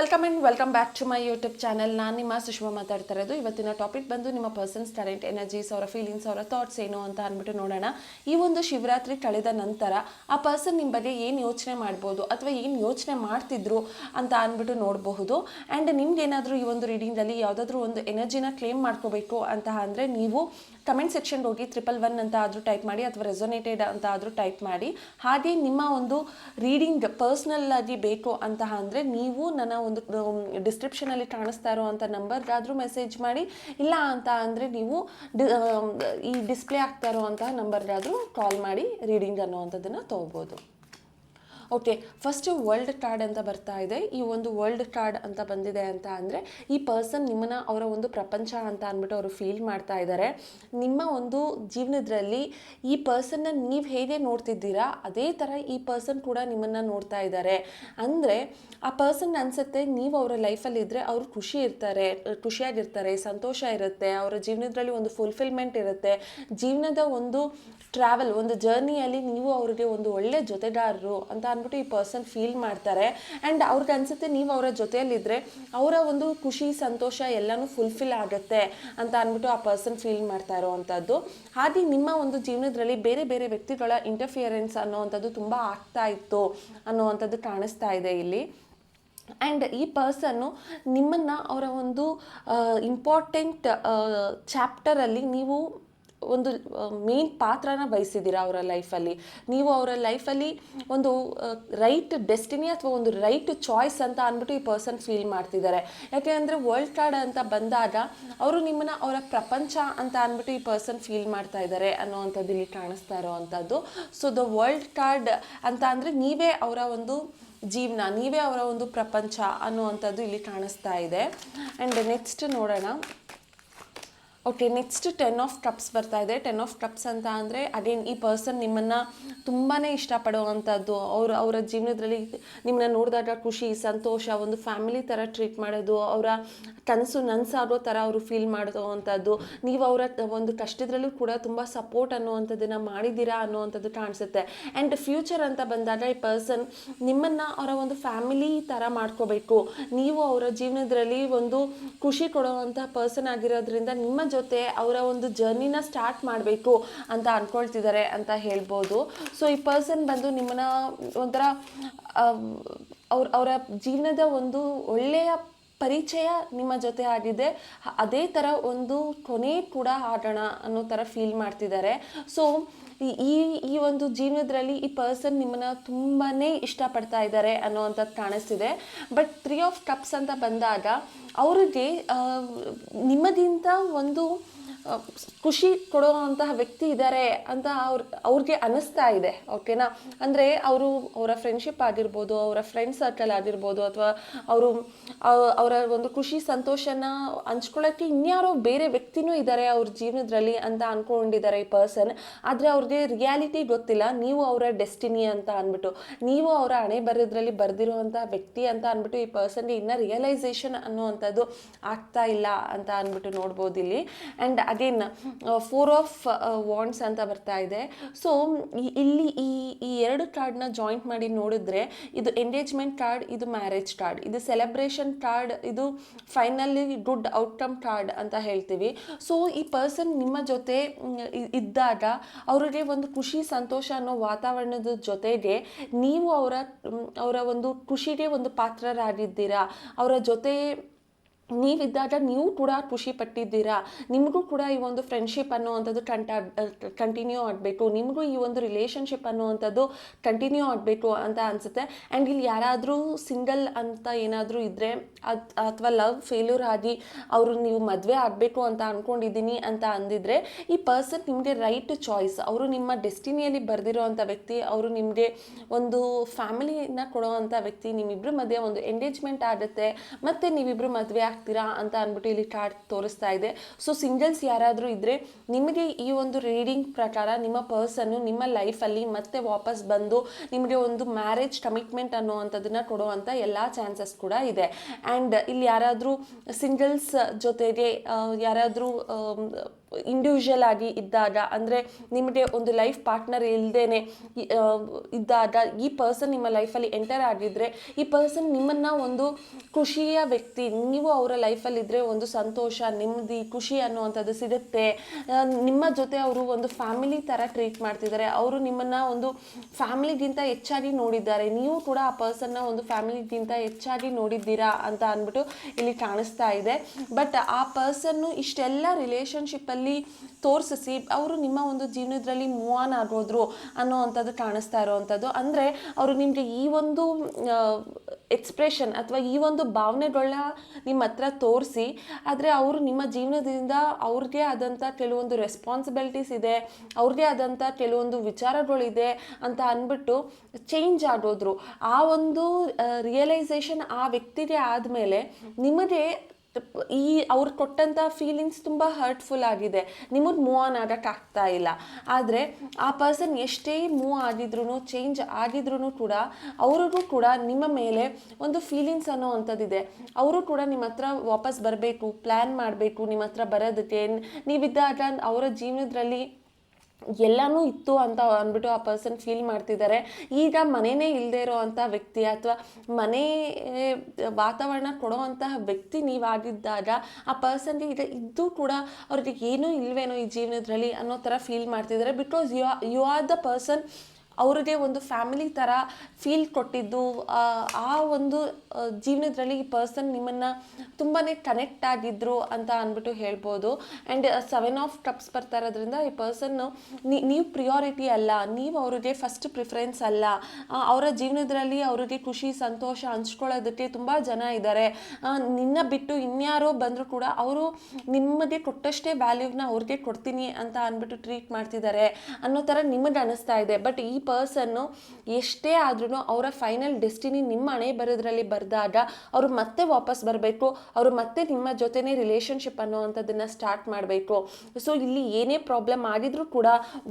Welcome back to my YouTube channel. ನಾನು ನಿಮ್ಮ ಸುಷ್ಮಾ ಮಾತಾಡ್ತಾ ಇರೋದು. ಇವತ್ತಿನ ಟಾಪಿಕ್ ಬಂದು ನಿಮ್ಮ ಪರ್ಸನ್ಸ್ ಟ್ಯಾಲೆಂಟ್, ಎನರ್ಜೀಸ್, ಅವರ ಫೀಲಿಂಗ್ಸ್, ಅವರ ಥಾಟ್ಸ್ ಏನು ಅಂತ ಅಂದ್ಬಿಟ್ಟು ನೋಡೋಣ. ಈ ಒಂದು ಶಿವರಾತ್ರಿ ಕಳೆದ ನಂತರ ಆ ಪರ್ಸನ್ ನಿಮ್ಮ ಬಗ್ಗೆ ಏನು ಯೋಚನೆ ಮಾಡ್ಬೋದು ಅಥವಾ ಏನು ಯೋಚನೆ ಮಾಡ್ತಿದ್ರು ಅಂತ ಅಂದ್ಬಿಟ್ಟು ನೋಡಬಹುದು. ಆ್ಯಂಡ್ ನಿಮ್ಗೇನಾದರೂ ಈ ಒಂದು ರೀಡಿಂಗಲ್ಲಿ ಯಾವುದಾದ್ರೂ ಒಂದು ಎನರ್ಜಿನ ಕ್ಲೇಮ್ ಮಾಡ್ಕೋಬೇಕು ಅಂತ ಅಂದರೆ ನೀವು ಕಮೆಂಟ್ ಸೆಕ್ಷನ್ಗೆ ಹೋಗಿ 111 ಅಂತ ಆದರೂ ಟೈಪ್ ಮಾಡಿ ಅಥವಾ ರೆಸೊನೇಟೆಡ್ ಅಂತ ಆದರೂ ಟೈಪ್ ಮಾಡಿ. ಹಾಗೆ ನಿಮ್ಮ ಒಂದು ರೀಡಿಂಗ್ ಪರ್ಸ್ನಲ್ ಆಗಿ ಬೇಕು ಅಂತ ಅಂದರೆ ನೀವು ನನ್ನ ಒಂದು ಡಿಸ್ಕ್ರಿಪ್ಷನಲ್ಲಿ ಕಾಣಿಸ್ತಾ ಇರೋವಂಥ ನಂಬರ್ಗಾದರೂ ಮೆಸೇಜ್ ಮಾಡಿ, ಇಲ್ಲ ಅಂತ ಅಂದರೆ ನೀವು ಈ ಡಿಸ್ಪ್ಲೇ ಆಗ್ತಾ ಇರೋವಂತಹ ನಂಬರ್ಗಾದರೂ ಕಾಲ್ ಮಾಡಿ ರೀಡಿಂಗ್ ಅನ್ನೋವಂಥದ್ದನ್ನು ತೊಗೋಬೋದು. ಓಕೆ, ಫಸ್ಟು ವರ್ಲ್ಡ್ ಕಾರ್ಡ್ ಅಂತ ಬರ್ತಾ ಇದೆ. ಈ ಒಂದು ವರ್ಲ್ಡ್ ಕಾರ್ಡ್ ಅಂತ ಬಂದಿದೆ ಅಂತ ಅಂದರೆ ಈ ಪರ್ಸನ್ ನಿಮ್ಮನ್ನು ಅವರ ಒಂದು ಪ್ರಪಂಚ ಅಂತ ಅಂದ್ಬಿಟ್ಟು ಅವರು ಫೀಲ್ ಮಾಡ್ತಾ ಇದ್ದಾರೆ. ನಿಮ್ಮ ಒಂದು ಜೀವನದಲ್ಲಿ ಈ ಪರ್ಸನ್ನ ನೀವು ಹೇಗೆ ನೋಡ್ತಿದ್ದೀರಾ ಅದೇ ಥರ ಈ ಪರ್ಸನ್ ಕೂಡ ನಿಮ್ಮನ್ನು ನೋಡ್ತಾ ಇದ್ದಾರೆ. ಅಂದರೆ ಆ ಪರ್ಸನ್ ಅನಿಸುತ್ತೆ ನೀವು ಅವರ ಲೈಫಲ್ಲಿ ಇದ್ದರೆ ಅವರು ಖುಷಿಯಾಗಿರ್ತಾರೆ, ಸಂತೋಷ ಇರುತ್ತೆ, ಅವರ ಜೀವನದಲ್ಲಿ ಒಂದು ಫುಲ್ಫಿಲ್ಮೆಂಟ್ ಇರುತ್ತೆ. ಜೀವನದ ಒಂದು ಟ್ರಾವೆಲ್, ಒಂದು ಜರ್ನಿಯಲ್ಲಿ ನೀವು ಅವ್ರಿಗೆ ಒಂದು ಒಳ್ಳೆ ಜೊತೆಗಾರರು ಅಂತ ಅಂದ್ಬಿಟ್ಟು ಈ ಪರ್ಸನ್ ಫೀಲ್ ಮಾಡ್ತಾರೆ. ಆ್ಯಂಡ್ ಅವ್ರಿಗೆ ಅನಿಸುತ್ತೆ ನೀವು ಅವರ ಜೊತೆಯಲ್ಲಿದ್ದರೆ ಅವರ ಒಂದು ಖುಷಿ ಸಂತೋಷ ಎಲ್ಲನೂ ಫುಲ್ಫಿಲ್ ಆಗುತ್ತೆ ಅಂತ ಅಂದ್ಬಿಟ್ಟು ಆ ಪರ್ಸನ್ ಫೀಲ್ ಮಾಡ್ತಾ ಇರೋವಂಥದ್ದು. ಹಾಗೆ ನಿಮ್ಮ ಒಂದು ಜೀವನದಲ್ಲಿ ಬೇರೆ ಬೇರೆ ವ್ಯಕ್ತಿಗಳ ಇಂಟರ್ಫಿಯರೆನ್ಸ್ ಅನ್ನೋವಂಥದ್ದು ತುಂಬ ಆಗ್ತಾ ಇತ್ತು ಅನ್ನೋವಂಥದ್ದು ಕಾಣಿಸ್ತಾ ಇದೆ ಇಲ್ಲಿ. ಆ್ಯಂಡ್ ಈ ಪರ್ಸನ್ನು ನಿಮ್ಮನ್ನು ಅವರ ಒಂದು ಇಂಪಾರ್ಟೆಂಟ್ ಚಾಪ್ಟರಲ್ಲಿ ನೀವು ಒಂದು ಮೇನ್ ಪಾತ್ರನ ವಹಿಸಿದ್ದೀರಾ ಅವರ ಲೈಫಲ್ಲಿ. ನೀವು ಅವರ ಲೈಫಲ್ಲಿ ಒಂದು ರೈಟ್ ಡೆಸ್ಟಿನಿ ಅಥವಾ ಒಂದು ರೈಟ್ ಚಾಯ್ಸ್ ಅಂತ ಅಂದ್ಬಿಟ್ಟು ಈ ಪರ್ಸನ್ ಫೀಲ್ ಮಾಡ್ತಿದ್ದಾರೆ. ಯಾಕೆ ಅಂದರೆ ವರ್ಲ್ಡ್ ಕಾರ್ಡ್ ಅಂತ ಬಂದಾಗ ಅವರು ನಿಮ್ಮನ್ನು ಅವರ ಪ್ರಪಂಚ ಅಂತ ಅಂದ್ಬಿಟ್ಟು ಈ ಪರ್ಸನ್ ಫೀಲ್ ಮಾಡ್ತಾ ಇದ್ದಾರೆ ಅನ್ನೋವಂಥದ್ದು ಇಲ್ಲಿ ಕಾಣಿಸ್ತಾ ಇರೋವಂಥದ್ದು. ಸೊ ದ ವರ್ಲ್ಡ್ ಕಾರ್ಡ್ ಅಂತ ಅಂದರೆ ನೀವೇ ಅವರ ಒಂದು ಜೀವನ, ನೀವೇ ಅವರ ಒಂದು ಪ್ರಪಂಚ ಅನ್ನುವಂಥದ್ದು ಇಲ್ಲಿ ಕಾಣಿಸ್ತಾ ಇದೆ. ಆ್ಯಂಡ್ ನೆಕ್ಸ್ಟ್ ನೋಡೋಣ. ಓಕೆ, ನೆಕ್ಸ್ಟ್ 10 ಆಫ್ ಕಪ್ಸ್ ಬರ್ತಾ ಇದೆ. 10 ಆಫ್ ಕಪ್ಸ್ ಅಂತ ಅಂದರೆ ಅಗೇನ್ ಈ ಪರ್ಸನ್ ನಿಮ್ಮನ್ನು ತುಂಬಾ ಇಷ್ಟಪಡುವಂಥದ್ದು, ಅವರ ಜೀವನದಲ್ಲಿ ನಿಮ್ಮನ್ನ ನೋಡಿದಾಗ ಖುಷಿ ಸಂತೋಷ, ಒಂದು ಫ್ಯಾಮಿಲಿ ಥರ ಟ್ರೀಟ್ ಮಾಡೋದು, ಅವರ ನನಸಾಗೋ ಥರ ಅವರು ಫೀಲ್ ಮಾಡೋವಂಥದ್ದು, ನೀವು ಅವರ ಒಂದು ಕಷ್ಟದಲ್ಲೂ ಕೂಡ ತುಂಬ ಸಪೋರ್ಟ್ ಅನ್ನುವಂಥದ್ದನ್ನು ಮಾಡಿದ್ದೀರಾ ಅನ್ನುವಂಥದ್ದು ಕಾಣಿಸುತ್ತೆ. ಆ್ಯಂಡ್ ಫ್ಯೂಚರ್ ಅಂತ ಬಂದಾಗ ಈ ಪರ್ಸನ್ ನಿಮ್ಮನ್ನು ಅವರ ಒಂದು ಫ್ಯಾಮಿಲಿ ಥರ ಮಾಡ್ಕೋಬೇಕು, ನೀವು ಅವರ ಜೀವನದಲ್ಲಿ ಒಂದು ಖುಷಿ ಕೊಡುವಂಥ ಪರ್ಸನ್ ಆಗಿರೋದ್ರಿಂದ ನಿಮ್ಮ ಜೊತೆ ಅವರ ಒಂದು ಜರ್ನಿನ ಸ್ಟಾರ್ಟ್ ಮಾಡಬೇಕು ಅಂತ ಅಂದ್ಕೊಳ್ತಿದ್ದಾರೆ ಅಂತ ಹೇಳ್ಬೋದು. ಸೊ ಈ ಪರ್ಸನ್ ಬಂದು ನಿಮ್ಮನ್ನ ಒಂಥರ ಅವರ ಜೀವನದ ಒಂದು ಒಳ್ಳೆಯ ಪರಿಚಯ ನಿಮ್ಮ ಜೊತೆ ಆಗಿದೆ, ಅದೇ ಥರ ಒಂದು ಕೊನೆ ಕೂಡ ಆಗೋಣ ಅನ್ನೋ ಥರ ಫೀಲ್ ಮಾಡ್ತಿದ್ದಾರೆ. ಸೊ ಈ ಒಂದು ಜೀವನದಲ್ಲಿ ಈ ಪರ್ಸನ್ ನಿಮ್ಮನ್ನು ತುಂಬಾ ಇಷ್ಟಪಡ್ತಾ ಇದ್ದಾರೆ ಅನ್ನೋವಂಥದ್ದು ಕಾಣಿಸ್ತಿದೆ. ಬಟ್ 3 ಆಫ್ ಕಪ್ಸ್ ಅಂತ ಬಂದಾಗ ಅವ್ರಿಗೆ ನಿಮ್ಮದಿಂದ ಒಂದು ಖುಷಿ ಕೊಡುವಂತಹ ವ್ಯಕ್ತಿ ಇದ್ದಾರೆ ಅಂತ ಅವ್ರಿಗೆ ಅನ್ನಿಸ್ತಾ ಇದೆ. ಓಕೆನಾ? ಅಂದರೆ ಅವರ ಫ್ರೆಂಡ್ಶಿಪ್ ಆಗಿರ್ಬೋದು, ಅವರ ಫ್ರೆಂಡ್ ಸರ್ಕಲ್ ಆಗಿರ್ಬೋದು, ಅಥವಾ ಅವರ ಒಂದು ಖುಷಿ ಸಂತೋಷನ ಹಂಚ್ಕೊಳ್ಳೋಕ್ಕೆ ಇನ್ಯಾರೋ ಬೇರೆ ವ್ಯಕ್ತಿನೂ ಇದ್ದಾರೆ ಅವ್ರ ಜೀವನದಲ್ಲಿ ಅಂತ ಅಂದ್ಕೊಂಡಿದ್ದಾರೆ ಈ ಪರ್ಸನ್. ಆದರೆ ಅವ್ರಿಗೆ ರಿಯಾಲಿಟಿ ಗೊತ್ತಿಲ್ಲ, ನೀವು ಅವರ ಡೆಸ್ಟಿನಿ ಅಂತ ಅಂದ್ಬಿಟ್ಟು, ನೀವು ಅವರ ಹಣೆ ಬರೋದ್ರಲ್ಲಿ ಬರೆದಿರುವಂಥ ವ್ಯಕ್ತಿ ಅಂತ ಅಂದ್ಬಿಟ್ಟು ಈ ಪರ್ಸನ್ಗೆ ಇನ್ನೂ ರಿಯಲೈಸೇಷನ್ ಅನ್ನುವಂಥದ್ದು ಆಗ್ತಾ ಇಲ್ಲ ಅಂತ ಅಂದ್ಬಿಟ್ಟು ನೋಡ್ಬೋದು ಇಲ್ಲಿ. ಆ್ಯಂಡ್ ಅಗೇನ್ 4 ಆಫ್ ವಾಂಡ್ಸ್ ಅಂತ ಬರ್ತಾ ಇದೆ. ಸೊ ಇಲ್ಲಿ ಈ 2 ಕಾರ್ಡ್ನ ಜಾಯಿಂಟ್ ಮಾಡಿ ನೋಡಿದ್ರೆ ಇದು ಎಂಗೇಜ್ಮೆಂಟ್ ಕಾರ್ಡ್, ಇದು ಮ್ಯಾರೇಜ್ ಕಾರ್ಡ್, ಇದು ಸೆಲೆಬ್ರೇಷನ್ ಕಾರ್ಡ್, ಇದು ಫೈನಲಿ ಗುಡ್ ಔಟ್ಕಮ್ ಕಾರ್ಡ್ ಅಂತ ಹೇಳ್ತೀವಿ. ಸೊ ಈ ಪರ್ಸನ್ ನಿಮ್ಮ ಜೊತೆ ಇದ್ದಾಗ ಅವರಿಗೆ ಒಂದು ಖುಷಿ ಸಂತೋಷ ಅನ್ನೋ ವಾತಾವರಣದ ಜೊತೆಗೆ ನೀವು ಅವರ ಒಂದು ಖುಷಿಗೆ ಒಂದು ಪಾತ್ರರಾಗಿದ್ದೀರಾ. ಅವರ ಜೊತೆ ನೀವಿದ್ದಾಗ ನೀವು ಕೂಡ ಖುಷಿ ಪಟ್ಟಿದ್ದೀರಾ. ನಿಮಗೂ ಕೂಡ ಈ ಒಂದು ಫ್ರೆಂಡ್ಶಿಪ್ ಅನ್ನೋವಂಥದ್ದು ಕಂಟಿನ್ಯೂ ಆಗಬೇಕು, ನಿಮಗೂ ಈ ಒಂದು ರಿಲೇಷನ್ಶಿಪ್ ಅನ್ನುವಂಥದ್ದು ಕಂಟಿನ್ಯೂ ಆಗಬೇಕು ಅಂತ ಅನಿಸುತ್ತೆ. ಆ್ಯಂಡ್ ಇಲ್ಲಿ ಯಾರಾದರೂ ಸಿಂಗಲ್ ಅಂತ ಏನಾದರೂ ಇದ್ದರೆ ಅಥವಾ ಲವ್ ಫೇಲ್ಯೂರ್ ಆಗಿ ನೀವು ಮದುವೆ ಆಗಬೇಕು ಅಂತ ಅಂದ್ಕೊಂಡಿದ್ದೀನಿ ಅಂತ ಅಂದಿದ್ರೆ ಈ ಪರ್ಸನ್ ನಿಮಗೆ ರೈಟ್ ಚಾಯ್ಸ್, ಅವರು ನಿಮ್ಮ ಡೆಸ್ಟಿನಿಯಲ್ಲಿ ಬರೆದಿರೋವಂಥ ವ್ಯಕ್ತಿ, ಅವರು ನಿಮಗೆ ಒಂದು ಫ್ಯಾಮಿಲಿನ ಕೊಡೋವಂಥ ವ್ಯಕ್ತಿ. ನಿಮ್ಮಿಬ್ಬರ ಮಧ್ಯೆ ಒಂದು ಎಂಗೇಜ್ಮೆಂಟ್ ಆಗುತ್ತೆ ಮತ್ತು ನೀವಿಬ್ಬರು ಮದುವೆ ಆಗ್ತೀರಾ ಅಂತ ಅಂದ್ಬಿಟ್ಟು ಇಲ್ಲಿ ಕಾರ್ಡ್ ತೋರಿಸ್ತಾ ಇದೆ. ಸೊ ಸಿಂಗಲ್ಸ್ ಯಾರಾದರೂ ಇದ್ದರೆ ನಿಮಗೆ ಈ ಒಂದು ರೀಡಿಂಗ್ ಪ್ರಕಾರ ನಿಮ್ಮ ಪರ್ಸನ್ನು ನಿಮ್ಮ ಲೈಫಲ್ಲಿ ಮತ್ತೆ ವಾಪಸ್ ಬಂದು ನಿಮಗೆ ಒಂದು ಮ್ಯಾರೇಜ್ ಕಮಿಟ್ಮೆಂಟ್ ಅನ್ನೋವಂಥದ್ದನ್ನು ಕೊಡುವಂಥ ಎಲ್ಲ ಚಾನ್ಸಸ್ ಕೂಡ ಇದೆ. ಆ್ಯಂಡ್ ಇಲ್ಲಿ ಯಾರಾದರೂ ಸಿಂಗಲ್ಸ್ ಜೊತೆಗೆ ಯಾರಾದರೂ ಇಂಡಿವಿಜುವಲ್ ಆಗಿ ಇದ್ದಾಗ, ಅಂದರೆ ನಿಮಗೆ ಒಂದು ಲೈಫ್ ಪಾರ್ಟ್ನರ್ ಇಲ್ಲದೇನೆ ಇದ್ದಾಗ ಈ ಪರ್ಸನ್ ನಿಮ್ಮ ಲೈಫಲ್ಲಿ ಎಂಟರ್ ಆಗಿದ್ರೆ ಈ ಪರ್ಸನ್ ನಿಮ್ಮನ್ನು ಒಂದು ಖುಷಿಯ ವ್ಯಕ್ತಿ, ನೀವು ಅವರ ಲೈಫಲ್ಲಿದ್ದರೆ ಒಂದು ಸಂತೋಷ, ನೆಮ್ಮದಿ, ಖುಷಿ ಅನ್ನುವಂಥದ್ದು ಸಿಗುತ್ತೆ. ನಿಮ್ಮ ಜೊತೆ ಅವರು ಒಂದು ಫ್ಯಾಮಿಲಿ ಥರ ಟ್ರೀಟ್ ಮಾಡ್ತಿದ್ದಾರೆ, ಅವರು ನಿಮ್ಮನ್ನು ಒಂದು ಫ್ಯಾಮಿಲಿಗಿಂತ ಹೆಚ್ಚಾಗಿ ನೋಡಿದ್ದಾರೆ, ನೀವು ಕೂಡ ಆ ಪರ್ಸನ್ನ ಒಂದು ಫ್ಯಾಮಿಲಿಗಿಂತ ಹೆಚ್ಚಾಗಿ ನೋಡಿದ್ದೀರಾ ಅಂತ ಅಂದ್ಬಿಟ್ಟು ಇಲ್ಲಿ ಕಾಣಿಸ್ತಾ ಇದೆ. ಬಟ್ ಆ ಪರ್ಸನ್ನು ಇಷ್ಟೆಲ್ಲ ರಿಲೇಷನ್ಶಿಪ್ಪಲ್ಲಿ ತೋರಿಸಿ ಅವರು ನಿಮ್ಮ ಒಂದು ಜೀವನದಲ್ಲಿ ಮೂವ್ ಆನ್ ಆಗೋದ್ರು ಅನ್ನೋವಂಥದ್ದು ಕಾಣಿಸ್ತಾ ಇರೋವಂಥದ್ದು. ಅಂದರೆ ಅವರು ನಿಮಗೆ ಈ ಒಂದು ಎಕ್ಸ್ಪ್ರೆಷನ್ ಅಥವಾ ಈ ಒಂದು ಭಾವನೆಗಳನ್ನ ನಿಮ್ಮ ಹತ್ರ ತೋರಿಸಿ, ಆದರೆ ಅವರು ನಿಮ್ಮ ಜೀವನದಿಂದ ಅವ್ರಿಗೆ ಆದಂಥ ಕೆಲವೊಂದು ರೆಸ್ಪಾನ್ಸಿಬಿಲಿಟೀಸ್ ಇದೆ, ಅವ್ರಿಗೆ ಆದಂಥ ಕೆಲವೊಂದು ವಿಚಾರಗಳಿದೆ ಅಂತ ಅಂದ್ಬಿಟ್ಟು ಚೇಂಜ್ ಆಗೋದ್ರು. ಆ ಒಂದು ರಿಯಲೈಸೇಷನ್ ಆ ವ್ಯಕ್ತಿಗೆ ಆದಮೇಲೆ ನಿಮಗೆ ಈ ಅವ್ರು ಕೊಟ್ಟಂಥ ಫೀಲಿಂಗ್ಸ್ ತುಂಬ ಹರ್ಟ್ಫುಲ್ ಆಗಿದೆ, ನಿಮಗೆ ಮೂವ್ ಆನ್ ಆಗೋಕ್ಕಾಗ್ತಾ ಇಲ್ಲ. ಆದರೆ ಆ ಪರ್ಸನ್ ಎಷ್ಟೇ ಮೂವ್ ಆಗಿದ್ರು, ಚೇಂಜ್ ಆಗಿದ್ರು ಕೂಡ ಅವ್ರಿಗೂ ಕೂಡ ನಿಮ್ಮ ಮೇಲೆ ಒಂದು ಫೀಲಿಂಗ್ಸ್ ಅನ್ನೋ ಅಂಥದ್ದಿದೆ. ಅವರು ಕೂಡ ನಿಮ್ಮ ಹತ್ರ ವಾಪಸ್ ಬರಬೇಕು, ಪ್ಲ್ಯಾನ್ ಮಾಡಬೇಕು ನಿಮ್ಮ ಹತ್ರ ಬರೋದಕ್ಕೆ. ನೀವಿದ್ದಾಗ ಅವರ ಜೀವನದಲ್ಲಿ ಎಲ್ಲನೂ ಇತ್ತು ಅಂತ ಅಂದ್ಬಿಟ್ಟು ಆ ಪರ್ಸನ್ ಫೀಲ್ ಮಾಡ್ತಿದ್ದಾರೆ. ಈಗ ಮನೆಯೇ ಇಲ್ಲದೆ ಇರೋ ಅಂಥ ವ್ಯಕ್ತಿ ಅಥವಾ ಮನೆ ವಾತಾವರಣ ಕೊಡೋವಂತಹ ವ್ಯಕ್ತಿ ನೀವಾಗಿದ್ದಾಗ ಆ ಪರ್ಸನ್ಗೆ ಈಗ ಇದ್ದು ಕೂಡ ಅವ್ರಿಗೆ ಏನೂ ಇಲ್ವೇನೋ ಈ ಜೀವನದಲ್ಲಿ ಅನ್ನೋ ಥರ ಫೀಲ್ ಮಾಡ್ತಿದ್ದಾರೆ. Because you are the person ಅವ್ರಿಗೆ ಒಂದು ಫ್ಯಾಮಿಲಿ ಥರ ಫೀಲ್ ಕೊಟ್ಟಿದ್ದು. ಆ ಒಂದು ಜೀವನದಲ್ಲಿ ಈ ಪರ್ಸನ್ ನಿಮ್ಮನ್ನು ತುಂಬಾ ಕನೆಕ್ಟ್ ಆಗಿದ್ರು ಅಂತ ಅಂದ್ಬಿಟ್ಟು ಹೇಳ್ಬೋದು. ಆ್ಯಂಡ್ 7 ಆಫ್ ಕಪ್ಸ್ ಬರ್ತಾ ಇರೋದ್ರಿಂದ ಈ ಪರ್ಸನ್ನು ನೀವು ಪ್ರಿಯಾರಿಟಿ ಅಲ್ಲ, ನೀವು ಅವ್ರಿಗೆ ಫಸ್ಟ್ ಪ್ರಿಫರೆನ್ಸ್ ಅಲ್ಲ. ಅವರ ಜೀವನದಲ್ಲಿ ಅವ್ರಿಗೆ ಖುಷಿ ಸಂತೋಷ ಹಂಚ್ಕೊಳ್ಳೋದಕ್ಕೆ ತುಂಬ ಜನ ಇದ್ದಾರೆ. ನಿನ್ನ ಬಿಟ್ಟು ಇನ್ಯಾರೋ ಬಂದರೂ ಕೂಡ ಅವರು ನಿಮಗೆ ಕೊಟ್ಟಷ್ಟೇ ವ್ಯಾಲ್ಯೂನ ಅವ್ರಿಗೆ ಕೊಡ್ತೀನಿ ಅಂತ ಅಂದ್ಬಿಟ್ಟು ಟ್ರೀಟ್ ಮಾಡ್ತಿದ್ದಾರೆ ಅನ್ನೋ ಥರ ನಿಮಗೆ ಅನ್ನಿಸ್ತಾ ಇದೆ. ಬಟ್ ಈ ಪರ್ಸನ್ನು ಎಷ್ಟೇ ಆದ್ರೂ ಅವರ ಫೈನಲ್ ಡೆಸ್ಟಿನಿ ನಿಮ್ಮ ಹಣೆ ಬರೋದ್ರಲ್ಲಿ ಬರೆದಾಗ ಅವರು ಮತ್ತೆ ವಾಪಸ್ ಬರಬೇಕು, ಅವರು ಮತ್ತೆ ನಿಮ್ಮ ಜೊತೆನೇ ರಿಲೇಷನ್ಶಿಪ್ ಅನ್ನೋವಂಥದ್ದನ್ನು ಸ್ಟಾರ್ಟ್ ಮಾಡಬೇಕು. ಸೊ ಇಲ್ಲಿ ಏನೇ ಪ್ರಾಬ್ಲಮ್ ಆಗಿದ್ರೂ ಕೂಡ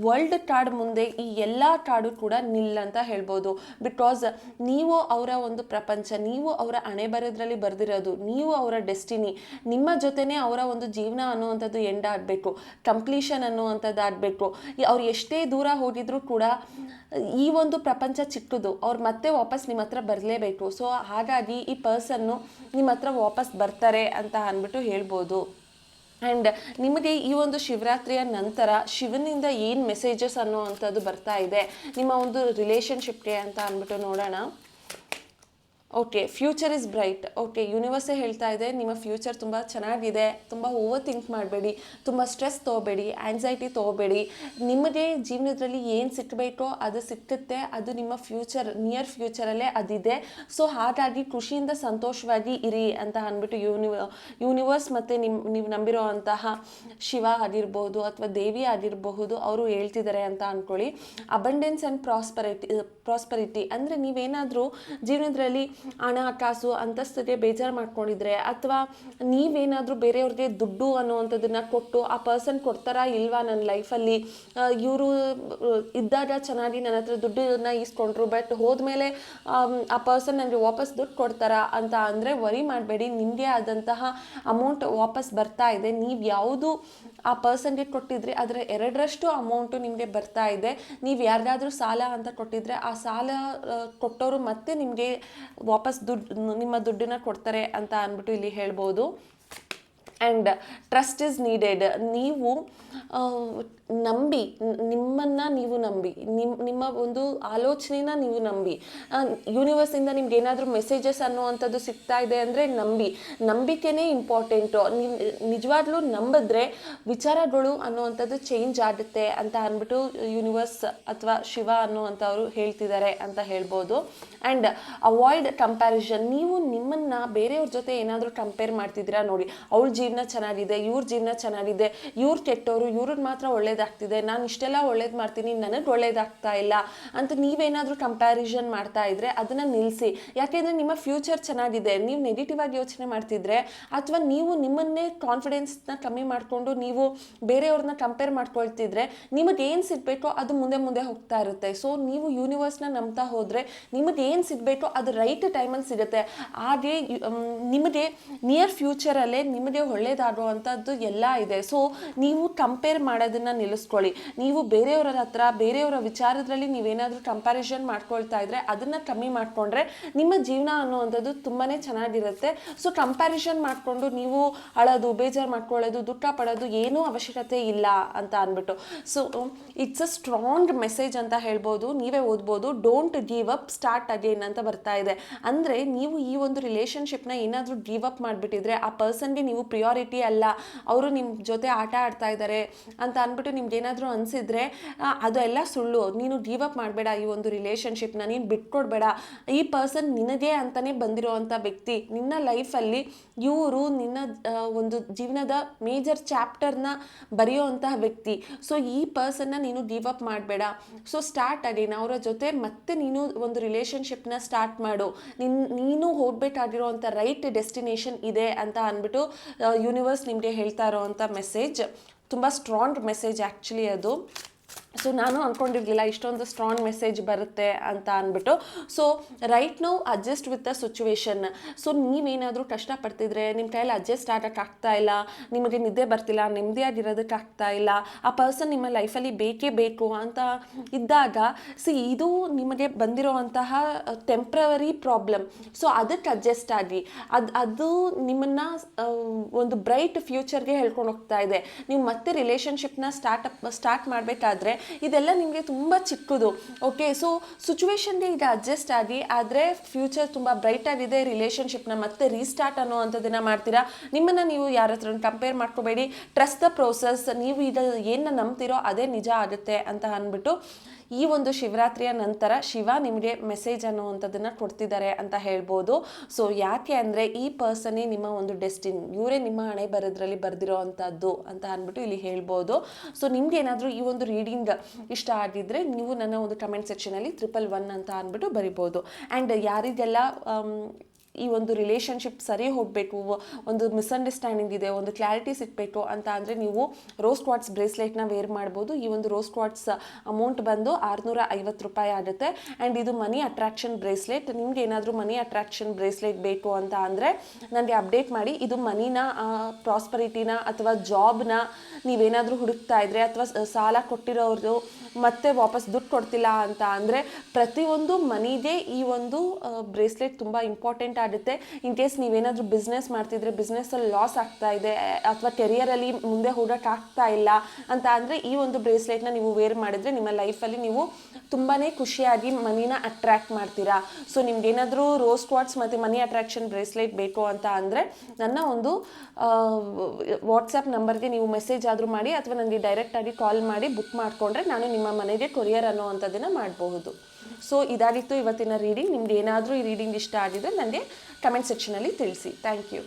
ವರ್ಲ್ಡ್ ಕಾರ್ಡ್ ಮುಂದೆ ಈ ಎಲ್ಲ ಕಾರ್ಡು ಕೂಡ ನಿಲ್ ಅಂತ ಹೇಳ್ಬೋದು. ಬಿಕಾಸ್ ನೀವು ಅವರ ಒಂದು ಪ್ರಪಂಚ, ನೀವು ಅವರ ಹಣೆ ಬರೋದ್ರಲ್ಲಿ ಬರೆದಿರೋದು, ನೀವು ಅವರ ಡೆಸ್ಟಿನಿ, ನಿಮ್ಮ ಜೊತೆನೇ ಅವರ ಒಂದು ಜೀವನ ಅನ್ನುವಂಥದ್ದು ಎಂಡ್ ಆಗಬೇಕು, ಕಂಪ್ಲೀಷನ್ ಅನ್ನುವಂಥದ್ದು ಆಗಬೇಕು. ಅವ್ರು ಎಷ್ಟೇ ದೂರ ಹೋಗಿದ್ರೂ ಕೂಡ ಈ ಒಂದು ಪ್ರಪಂಚ ಚಿಕ್ಕದು, ಅವ್ರು ಮತ್ತೆ ವಾಪಸ್ ನಿಮ್ಮ ಹತ್ರ ಬರಲೇಬೇಕು. ಸೊ ಹಾಗಾಗಿ ಈ ಪರ್ಸನ್ನು ನಿಮ್ಮ ಹತ್ರ ವಾಪಸ್ ಬರ್ತಾರೆ ಅಂತ ಅಂದ್ಬಿಟ್ಟು ಹೇಳ್ಬೋದು. ಆ್ಯಂಡ್ ನಿಮಗೆ ಈ ಒಂದು ಶಿವರಾತ್ರಿಯ ನಂತರ ಶಿವನಿಂದ ಏನು ಮೆಸೇಜಸ್ ಅನ್ನೋ ಅಂಥದ್ದು ಬರ್ತಾ ಇದೆ ನಿಮ್ಮ ಒಂದು ರಿಲೇಷನ್ಶಿಪ್ಗೆ ಅಂತ ಅಂದ್ಬಿಟ್ಟು ನೋಡೋಣ. Okay, future is bright. Okay, ಯೂನಿವರ್ಸೇ ಹೇಳ್ತಾ ಇದೆ ನಿಮ್ಮ ಫ್ಯೂಚರ್ ತುಂಬ ಚೆನ್ನಾಗಿದೆ, ತುಂಬ ಓವರ್ ಥಿಂಕ್ ಮಾಡಬೇಡಿ, ತುಂಬ ಸ್ಟ್ರೆಸ್ ತೊಗೋಬೇಡಿ, ಆ್ಯಂಗ್ಸೈಟಿ ತೊಗೋಬೇಡಿ. ನಿಮಗೆ ಜೀವನದಲ್ಲಿ ಏನು ಸಿಕ್ಕಬೇಕೋ ಅದು ಸಿಕ್ಕುತ್ತೆ, ಅದು ನಿಮ್ಮ ಫ್ಯೂಚರ್, ನಿಯರ್ ಫ್ಯೂಚರಲ್ಲೇ ಅದಿದೆ. ಸೊ ಹಾಗಾಗಿ ಖುಷಿಯಿಂದ ಸಂತೋಷವಾಗಿ ಇರಿ ಅಂತ ಅಂದ್ಬಿಟ್ಟು ಯೂನಿವರ್ಸ್ ಮತ್ತು ನೀವು ನಂಬಿರೋ ಅಂತಹ ಶಿವ ಆಗಿರ್ಬೋದು ಅಥವಾ ದೇವಿ ಆಗಿರಬಹುದು ಅವರು ಹೇಳ್ತಿದ್ದಾರೆ ಅಂತ ಅಂದ್ಕೊಳ್ಳಿ. ಅಬಂಡೆನ್ಸ್ ಆ್ಯಂಡ್ ಪ್ರಾಸ್ಪರಿಟಿ ಅಂದರೆ ನೀವೇನಾದರೂ ಜೀವನದಲ್ಲಿ ಹಣ ಕಾಸು ಅಂತಸ್ತಿಗೆ ಬೇಜಾರು ಮಾಡ್ಕೊಂಡಿದ್ರೆ ಅಥವಾ ನೀವೇನಾದರೂ ಬೇರೆಯವ್ರಿಗೆ ದುಡ್ಡು ಅನ್ನುವಂಥದ್ದನ್ನು ಕೊಟ್ಟು ಆ ಪರ್ಸನ್ ಕೊಡ್ತಾರಾ ಇಲ್ವಾ ನನ್ನ ಲೈಫಲ್ಲಿ, ಇವರು ಇದ್ದಾಗ ಚೆನ್ನಾಗಿ ನನ್ನ ಹತ್ರ ದುಡ್ಡನ್ನ ಈಸ್ಕೊಂಡ್ರು ಬಟ್ ಹೋದ್ಮೇಲೆ ಆ ಪರ್ಸನ್ ನನಗೆ ವಾಪಸ್ ದುಡ್ಡು ಕೊಡ್ತಾರಾ ಅಂತ ಅಂದರೆ ವರಿ ಮಾಡಬೇಡಿ. ನಿಮಗೆ ಆದಂತಹ ಅಮೌಂಟ್ ವಾಪಸ್ ಬರ್ತಾ ಇದೆ. ನೀವು ಯಾವುದು ಆ ಪರ್ಸನ್ಗೆ ಕೊಟ್ಟಿದ್ರಿ ಅದರ 2ರಷ್ಟು ಅಮೌಂಟು ನಿಮಗೆ ಬರ್ತಾ ಇದೆ. ನೀವು ಯಾರಿಗಾದ್ರೂ ಸಾಲ ಅಂತ ಕೊಟ್ಟಿದ್ರೆ ಆ ಸಾಲ ಕೊಟ್ಟವರು ಮತ್ತೆ ನಿಮಗೆ ವಾಪಸ್ ನಿಮ್ಮ ದುಡ್ಡನ್ನ ಕೊಡ್ತಾರೆ ಅಂತ ಅಂದ್ಬಿಟ್ಟು ಇಲ್ಲಿ ಹೇಳ್ಬೋದು. And trust is needed. ನೀವು ನಂಬಿ, ನಿಮ್ಮನ್ನು ನೀವು ನಂಬಿ, ನಿಮ್ಮ ಒಂದು ಆಲೋಚನೆನ ನೀವು ನಂಬಿ. ಯೂನಿವರ್ಸಿಂದ ನಿಮ್ಗೆ ಏನಾದರೂ ಮೆಸೇಜಸ್ ಅನ್ನುವಂಥದ್ದು ಸಿಗ್ತಾ ಇದೆ ಅಂದರೆ ನಂಬಿಕೆನೇ ಇಂಪಾರ್ಟೆಂಟು. ನೀವು ನಿಜವಾಗ್ಲೂ ನಂಬಿದ್ರೆ ವಿಚಾರಗಳು ಅನ್ನುವಂಥದ್ದು ಚೇಂಜ್ ಆಗುತ್ತೆ ಅಂತ ಅಂದ್ಬಿಟ್ಟು ಯೂನಿವರ್ಸ್ ಅಥವಾ ಶಿವ ಅನ್ನುವಂಥವ್ರು ಹೇಳ್ತಿದ್ದಾರೆ ಅಂತ ಹೇಳ್ಬೋದು. And avoid comparison. ನೀವು ನಿಮ್ಮನ್ನು ಬೇರೆಯವ್ರ ಜೊತೆ ಏನಾದರೂ ಕಂಪೇರ್ ಮಾಡ್ತಿದ್ದೀರಾ ನೋಡಿ, ಅವ್ರ ಜೀವನ ಚೆನ್ನಾಗಿದೆ, ಇವ್ರ ಜೀವನ ಚೆನ್ನಾಗಿದೆ, ಇವ್ರು ಕೆಟ್ಟವರು, ಇವ್ರಿಗೆ ಮಾತ್ರ ಒಳ್ಳೇದು ಒಳ್ಳೇದಾಗ್ತಿದೆ, ನಾನು ಇಷ್ಟೆಲ್ಲ ಒಳ್ಳೇದು ಮಾಡ್ತೀನಿ, ನನಗೆ ಒಳ್ಳೇದಾಗ್ತಾ ಇಲ್ಲ ಅಂತ ನೀವೇನಾದರೂ ಕಂಪ್ಯಾರಿಸನ್ ಮಾಡ್ತಾ ಇದ್ರೆ ಅದನ್ನು ನಿಲ್ಲಿಸಿ. ಯಾಕೆಂದರೆ ನಿಮ್ಮ ಫ್ಯೂಚರ್ ಚೆನ್ನಾಗಿದೆ. ನೀವು ನೆಗೆಟಿವ್ ಆಗಿ ಯೋಚನೆ ಮಾಡ್ತಿದ್ರೆ ಅಥವಾ ನೀವು ನಿಮ್ಮನ್ನೇ ಕಾನ್ಫಿಡೆನ್ಸ್ನ ಕಮ್ಮಿ ಮಾಡಿಕೊಂಡು ನೀವು ಬೇರೆಯವ್ರನ್ನ ಕಂಪೇರ್ ಮಾಡ್ಕೊಳ್ತಿದ್ರೆ ನಿಮಗೆ ಏನು ಸಿಗಬೇಕೋ ಅದು ಮುಂದೆ ಮುಂದೆ ಹೋಗ್ತಾ ಇರುತ್ತೆ. ಸೊ ನೀವು ಯೂನಿವರ್ಸ್ನ ನಂಬ್ತಾ ಹೋದರೆ ನಿಮಗೆ ಏನು ಸಿಗಬೇಕೋ ಅದು ರೈಟ್ ಟೈಮಲ್ಲಿ ಸಿಗುತ್ತೆ. ಹಾಗೆ ನಿಮಗೆ ನಿಯರ್ ಫ್ಯೂಚರಲ್ಲೇ ನಿಮಗೆ ಒಳ್ಳೇದಾಗುವಂಥದ್ದು ಎಲ್ಲ ಇದೆ. ಸೊ ನೀವು ಕಂಪೇರ್ ಮಾಡೋದನ್ನು ನಿಲ್ಲಿಸ್ಕೊಳ್ಳಿ. ನೀವು ಬೇರೆಯವರ ಹತ್ರ ಬೇರೆಯವರ ವಿಚಾರದಲ್ಲಿ ನೀವೇನಾದರೂ ಕಂಪ್ಯಾರಿಸನ್ ಮಾಡ್ಕೊಳ್ತಾ ಇದ್ರೆ ಅದನ್ನು ಕಮ್ಮಿ ಮಾಡಿಕೊಂಡ್ರೆ ನಿಮ್ಮ ಜೀವನ ಅನ್ನುವಂಥದ್ದು ತುಂಬಾ ಚೆನ್ನಾಗಿರುತ್ತೆ. ಸೊ ಕಂಪ್ಯಾರಿಸನ್ ಮಾಡಿಕೊಂಡು ನೀವು ಅಳೋದು, ಬೇಜಾರು ಮಾಡ್ಕೊಳ್ಳೋದು, ದುಃಖ ಪಡೋದು ಏನೂ ಅವಶ್ಯಕತೆ ಇಲ್ಲ ಅಂತ ಅಂದ್ಬಿಟ್ಟು. So it's a strong message ಅಂತ ಹೇಳ್ಬೋದು. ನೀವೇ ಓದ್ಬೋದು. Don't give up, start again ಅಂತ ಬರ್ತಾ ಇದೆ. ಅಂದರೆ ನೀವು ಈ ಒಂದು ರಿಲೇಷನ್ಶಿಪ್ನ ಏನಾದರೂ ಗಿವ್ ಅಪ್ ಮಾಡಿಬಿಟ್ಟಿದ್ರೆ ಆ ಪರ್ಸನ್ಗೆ ನೀವು ಪ್ರಿಯಾರಿಟಿ ಅಲ್ಲ, ಅವರು ನಿಮ್ಮ ಜೊತೆ ಆಟ ಆಡ್ತಾ ಇದ್ದಾರೆ ಅಂತ ಅಂದ್ಬಿಟ್ಟು ನಿಮ್ಗೆ ಏನಾದರೂ ಅನಿಸಿದ್ರೆ ಅದು ಎಲ್ಲ ಸುಳ್ಳು. ನೀನು ಗಿವ್ ಅಪ್ ಮಾಡಬೇಡ, ಈ ಒಂದು ರಿಲೇಷನ್ಶಿಪ್ನ ನೀನು ಬಿಟ್ಕೊಡ್ಬೇಡ. ಈ ಪರ್ಸನ್ ನಿನಗೆ ಅಂತಲೇ ಬಂದಿರೋವಂಥ ವ್ಯಕ್ತಿ. ನಿನ್ನ ಲೈಫಲ್ಲಿ ಇವರು ನಿನ್ನ ಒಂದು ಜೀವನದ ಮೇಜರ್ ಚಾಪ್ಟರ್ನ ಬರೆಯುವಂತಹ ವ್ಯಕ್ತಿ. ಸೊ ಈ ಪರ್ಸನ್ನ ನೀನು ಗಿವ್ ಅಪ್ ಮಾಡಬೇಡ. ಸೊ ಸ್ಟಾರ್ಟ್ ಅಗೇನ್ ಅವರ ಜೊತೆ ಮತ್ತೆ ನೀನು ಒಂದು ರಿಲೇಷನ್ಶಿಪ್ನ ಸ್ಟಾರ್ಟ್ ಮಾಡು. ನೀನು ಹೋಗಬೇಕಾಗಿರೋವಂಥ ರೈಟ್ ಡೆಸ್ಟಿನೇಷನ್ ಇದೆ ಅಂತ ಅಂದ್ಬಿಟ್ಟು ಯೂನಿವರ್ಸ್ ನಿಮಗೆ ಹೇಳ್ತಾ ಇರೋವಂಥ ಮೆಸೇಜ್. ತುಂಬ ಸ್ಟ್ರಾಂಗ್ ಮೆಸೇಜ್ ಆ್ಯಕ್ಚುಲಿ ಅದು. ಸೊ ನಾನು ಅಂದ್ಕೊಂಡಿರಲಿಲ್ಲ ಇಷ್ಟೊಂದು ಸ್ಟ್ರಾಂಗ್ ಮೆಸೇಜ್ ಬರುತ್ತೆ ಅಂತ ಅಂದ್ಬಿಟ್ಟು. So right now adjust with the situation. So ನೀವೇನಾದರೂ ಕಷ್ಟಪಡ್ತಿದ್ರೆ, ನಿಮ್ಮ ಕೈಯಲ್ಲಿ ಅಡ್ಜಸ್ಟ್ ಆಗೋಕ್ಕಾಗ್ತಾ ಇಲ್ಲ, ನಿಮಗೆ ನಿದ್ದೆ ಬರ್ತಿಲ್ಲ, ನೆಮ್ಮದಿಯಾಗಿರೋದಕ್ಕಾಗ್ತಾ ಇಲ್ಲ, ಆ ಪರ್ಸನ್ ನಿಮ್ಮ ಲೈಫಲ್ಲಿ ಬೇಕೇ ಬೇಕು ಅಂತ ಇದ್ದಾಗ ಇದು ನಿಮಗೆ ಬಂದಿರೋವಂತಹ ಟೆಂಪ್ರವರಿ ಪ್ರಾಬ್ಲಮ್. ಸೊ ಅದಕ್ಕೆ ಅಡ್ಜಸ್ಟ್ ಆಗಿ ಅದು ನಿಮ್ಮನ್ನು ಒಂದು ಬ್ರೈಟ್ ಫ್ಯೂಚರ್ಗೆ ಹೇಳ್ಕೊಂಡು ಹೋಗ್ತಾ ಇದೆ. ನೀವು ಮತ್ತೆ ರಿಲೇಷನ್ಶಿಪ್ನ ಸ್ಟಾರ್ಟ್ ಮಾಡಬೇಕಾದ್ರೆ ಇದೆಲ್ಲ ನಿಮಗೆ ತುಂಬ ಚಿಕ್ಕದು. ಓಕೆ, ಸೊ ಸಿಚುವೇಶನ್ಗೆ ಈಗ ಅಡ್ಜಸ್ಟ್ ಆಗಿ, ಆದರೆ ಫ್ಯೂಚರ್ ತುಂಬ ಬ್ರೈಟ್ ಆಗಿದೆ. ರಿಲೇಷನ್ಶಿಪ್ನ ಮತ್ತೆ ರೀಸ್ಟಾರ್ಟ್ ಅನ್ನೋವಂಥದ್ದನ್ನು ಮಾಡ್ತೀರಾ. ನಿಮ್ಮನ್ನು ನೀವು ಯಾರ ಹತ್ರ ಕಂಪೇರ್ ಮಾಡ್ಕೋಬೇಡಿ. Trust the process. ನೀವು ಈಗ ಏನು ನಂಬ್ತಿರೋ ಅದೇ ನಿಜ ಆಗುತ್ತೆ ಅಂತ ಅಂದ್ಬಿಟ್ಟು ಈ ಒಂದು ಶಿವರಾತ್ರಿಯ ನಂತರ ಶಿವ ನಿಮಗೆ ಮೆಸೇಜ್ ಅನ್ನುವಂಥದ್ದನ್ನು ಕೊಡ್ತಿದ್ದಾರೆ ಅಂತ ಹೇಳ್ಬೋದು. ಸೊ ಯಾಕೆ ಅಂದರೆ ಈ ಪರ್ಸನ್ನೇ ನಿಮ್ಮ ಒಂದು ಡೆಸ್ಟಿನಿ, ಇವರೇ ನಿಮ್ಮ ಹಣೆ ಬರೋದ್ರಲ್ಲಿ ಬರೆದಿರೋ ಅಂಥದ್ದು ಅಂತ ಅಂದ್ಬಿಟ್ಟು ಇಲ್ಲಿ ಹೇಳ್ಬೋದು. ಸೊ ನಿಮ್ಗೆ ಏನಾದರೂ ಈ ಒಂದು ರೀಡಿಂಗ್ ಇಷ್ಟ ಆಗಿದ್ದರೆ ನೀವು ನನ್ನ ಒಂದು ಕಮೆಂಟ್ ಸೆಕ್ಷನಲ್ಲಿ 111 ಅಂತ ಅಂದ್ಬಿಟ್ಟು ಬರಿಬೋದು. ಆ್ಯಂಡ್ ಯಾರಿಗೆಲ್ಲ ಈ ಒಂದು ರಿಲೇಷನ್ಶಿಪ್ ಸರಿ ಹೋಗಬೇಕು, ಒಂದು ಮಿಸ್ಅಂಡರ್ಸ್ಟ್ಯಾಂಡಿಂಗ್ ಇದೆ, ಒಂದು ಕ್ಲಾರಿಟಿ ಸಿಗಬೇಕು ಅಂತ ಅಂದರೆ ನೀವು ರೋಸ್ ಕ್ವಾರ್ಟ್ಸ್ ಬ್ರೇಸ್ಲೆಟ್ನ ವೇರ್ ಮಾಡ್ಬೋದು. ಈ ಒಂದು ರೋಸ್ ಕ್ವಾರ್ಟ್ಸ್ ಅಮೌಂಟ್ ಬಂದು 650 ರೂಪಾಯಿ ಆಗುತ್ತೆ. ಆ್ಯಂಡ್ ಇದು ಮನಿ ಅಟ್ರಾಕ್ಷನ್ ಬ್ರೇಸ್ಲೆಟ್. ನಿಮ್ಗೆ ಏನಾದರೂ ಮನಿ ಅಟ್ರಾಕ್ಷನ್ ಬ್ರೇಸ್ಲೆಟ್ ಬೇಕು ಅಂತ ಅಂದರೆ ನನಗೆ ಅಪ್ಡೇಟ್ ಮಾಡಿ. ಇದು ಮನಿನ, ಪ್ರಾಸ್ಪರಿಟಿನ ಅಥವಾ ಜಾಬ್ನ ನೀವೇನಾದರೂ ಹುಡುಕ್ತಾ ಇದ್ರೆ ಅಥವಾ ಸಾಲ ಕೊಟ್ಟಿರೋರು ಮತ್ತೆ ವಾಪಸ್ ದುಡ್ಡು ಕೊಡ್ತಿಲ್ಲ ಅಂತ ಅಂದರೆ ಪ್ರತಿಯೊಂದು ಮನಿಗೆ ಈ ಒಂದು ಬ್ರೇಸ್ಲೆಟ್ ತುಂಬ ಇಂಪಾರ್ಟೆಂಟ್ ಆಗುತ್ತೆ. ಇನ್ ಕೇಸ್ ನೀವೇನಾದರೂ ಬಿಸ್ನೆಸ್ ಮಾಡ್ತಿದ್ರೆ, ಬಿಸ್ನೆಸ್ಸಲ್ಲಿ ಲಾಸ್ ಆಗ್ತಾ ಇದೆ ಅಥವಾ ಕೆರಿಯರಲ್ಲಿ ಮುಂದೆ ಹೋಗೋಕ್ಕಾಗ್ತಾ ಇಲ್ಲ ಅಂತ ಅಂದರೆ ಈ ಒಂದು ಬ್ರೇಸ್ಲೆಟ್ನ ನೀವು ವೇರ್ ಮಾಡಿದರೆ ನಿಮ್ಮ ಲೈಫಲ್ಲಿ ನೀವು ತುಂಬಾ ಖುಷಿಯಾಗಿ ಮನಿನ ಅಟ್ರ್ಯಾಕ್ಟ್ ಮಾಡ್ತೀರಾ. ಸೊ ನಿಮ್ಗೇನಾದರೂ ರೋಸ್ ಕ್ವಾರ್ಟ್ಸ್ ಮತ್ತು ಮನಿ ಅಟ್ರಾಕ್ಷನ್ ಬ್ರೇಸ್ಲೆಟ್ ಬೇಕು ಅಂತ ಅಂದರೆ ನನ್ನ ಒಂದು ವಾಟ್ಸಪ್ ನಂಬರ್ಗೆ ನೀವು ಮೆಸೇಜ್ ಆದರೂ ಮಾಡಿ ಅಥವಾ ನನಗೆ ಡೈರೆಕ್ಟಾಗಿ ಕಾಲ್ ಮಾಡಿ ಬುಕ್ ಮಾಡಿಕೊಂಡ್ರೆ ನಾನು ನಿಮ್ಮ ಮನೆಗೆ ಕೊರಿಯರ್ ಅನ್ನೋವಂಥದ್ದನ್ನು ಮಾಡಬಹುದು. ಸೊ ಇದಾಗಿತ್ತು ಇವತ್ತಿನ ರೀಡಿಂಗ್. ನಿಮ್ಗೆ ಏನಾದರೂ ಈ ರೀಡಿಂಗ್ ಇಷ್ಟ ಆಗಿದ್ರೆ ನನಗೆ ಕಮೆಂಟ್ ಸೆಕ್ಷನಲ್ಲಿ ತಿಳಿಸಿ. Thank you.